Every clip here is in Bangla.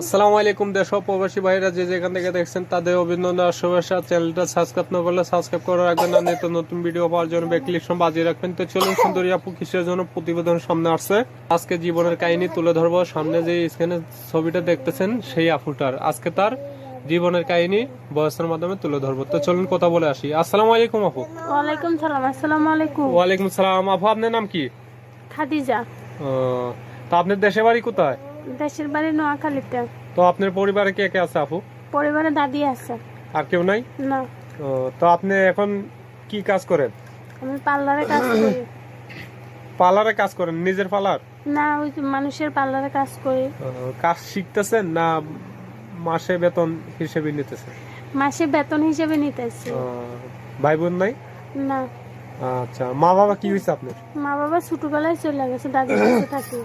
আসসালামু আলাইকুম দেশ ও প্রবাসী ভাইরা যে যেখান থেকে দেখছেন তাদের অভিনন্দন আর শুভেচ্ছা। চ্যানেলটা সাবস্ক্রাইব না করলে সাবস্ক্রাইব করে রাখবেন আর নিত্য নতুন ভিডিও পাওয়ার জন্য বেল বাজিয়ে রাখবেন। তো চলুন সুন্দরী আপু কিসের জন্য প্রতিবেদন সামনে আসছে, আজকে জীবনের কাহিনী তুলে ধরবো। সামনে যে স্ক্রিনে ছবিটা দেখতেছেন সেই আপুটার আজকে তার জীবনের কাহিনী বয়সের মাধ্যমে তুলে ধরবো। তো চলুন কথা বলে আসি। আসসালামু আলাইকুম আপু। ওয়ালাইকুম সালাম। আসসালামু আলাইকুম। ওয়ালাইকুম সালাম আপু, আপনার নাম কি? খাদিজা। তো আপনার দেশের বাড়ি কোথায়? দেশের বাড়ি নোয়াখালীতে। তো আপনার পরিবারে কে কে আছে আপু? পরিবারে দাদি আছে। আর কেউ নাই? না। তো আপনি এখন কি কাজ করেন? আমি পার্লারে কাজ করি। পার্লারে কাজ করেন? নিজের পার্লার? না, ওই যে মানুষের পার্লারে কাজ করি। কাজ শিখতেছেন না মাসে বেতন হিসেবে নিতেছেন? মাসে বেতন হিসেবে নিতেছি। ভাই বোন নাই? না। আচ্ছা, মা বাবা কি হয়েছে আপনার? মা বাবা ছোটবেলায় চলে গেছে, দাদির কাছে থাকি।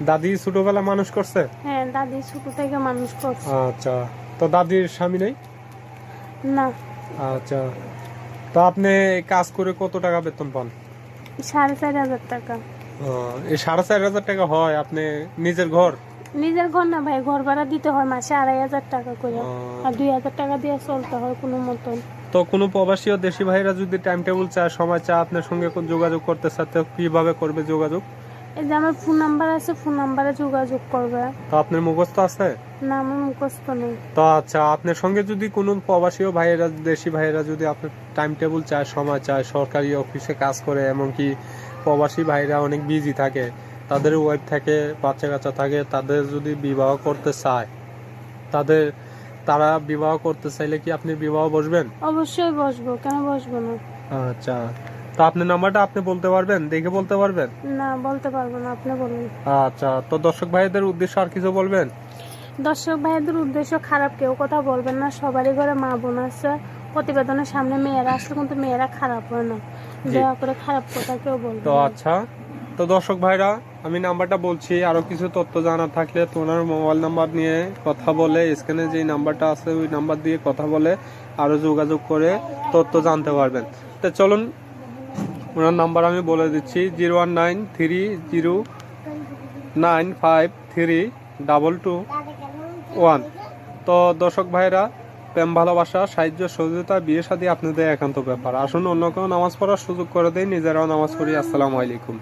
দাদি ছোটবেলা মানুষ করছে? হ্যাঁ, দাদি ছোট থেকে মানুষ করছে। আচ্ছা, তো দাদির স্বামী নেই? না। আচ্ছা, তো আপনি কাজ করে কত টাকা বেতন পান? 4,500 টাকা। এই 4,500 টাকা হয় আপনি নিজের ঘর? নিজের ঘর না ভাই, ঘর ভাড়া দিতে হয় মাসে 2,500 টাকা করে, আর 2,000 টাকা দিয়ে চলতে হয় কোনো মতন। তো কোনো প্রবাসী ও দেশি ভাইরা যদি টাইম টেবিল চায়, সময় চায়, আপনার সঙ্গে যোগাযোগ করতে চায়, তো কিভাবে করবে যোগাযোগ? এই যে আমার ফোন নাম্বার আছে, ফোন নাম্বারে যোগাযোগ করবে। তো আপনার মুখস্থ আছে? না, আমার মুখস্থ নেই। তো আচ্ছা, আপনার সঙ্গে যদি কোনো প্রবাসী ও ভাইয়েরা দেশি ভাইয়েরা যদি আপনার টাইম টেবিল চায়, সময় চায়, সরকারি অফিসে কাজ করে, এমনকি প্রবাসী ভাইরা অনেক বিজি থাকে, তাদের ওয়াইফ থাকে, বাচ্চা কাচ্চা থাকে, তাদের যদি বিবাহ করতে চায়, তারা বিবাহ করতে চাইলে কি আপনি বিবাহ বসবেন? অবশ্যই বসবো, কেন বসবো না। আচ্ছা, তো আপনার নাম্বারটা আপনি বলতে পারবেন, দেখে বলতে পারবেন? না, বলতে পারবো না, আপনি বলুন। আচ্ছা, তো দর্শক ভাইদের উদ্দেশ্যে আর কিছু বলবেন? দর্শক ভাইদের উদ্দেশ্য খারাপ কেউ কথা বলবেন না, সবারই ঘরে মা বোন আছে। প্রতিবেদনের সামনে মেয়েরা আসলে কিন্তু মেয়েরা খারাপ হয় না, দয়া করে খারাপ কথা কেউ বলবেন তো না। আচ্ছা, তো দর্শক ভাইরা আমি নাম্বারটা বলছি, আরো কিছু তথ্য জানা থাকলে তোমার মোবাইল নাম্বার নিয়ে কথা বলে, স্ক্রিনে যে নাম্বারটা আছে ওই নাম্বার দিয়ে কথা বলে আরো যোগাযোগ করে তথ্য জানতে পারবেন। তো চলুন ওনার নাম্বার আমি বলে দিচ্ছি, 01930953221। তো দর্শক ভাইরা, প্রেম ভালোবাসা সাহায্য সহযোগিতা বিয়ে শাদী আপনাদের একান্ত ব্যাপার। আসুন অন্য কেউ নামাজ পড়ার সুযোগ করে দেয়, নিজেরাও নামাজ পড়ি। আসসালামু আলাইকুম।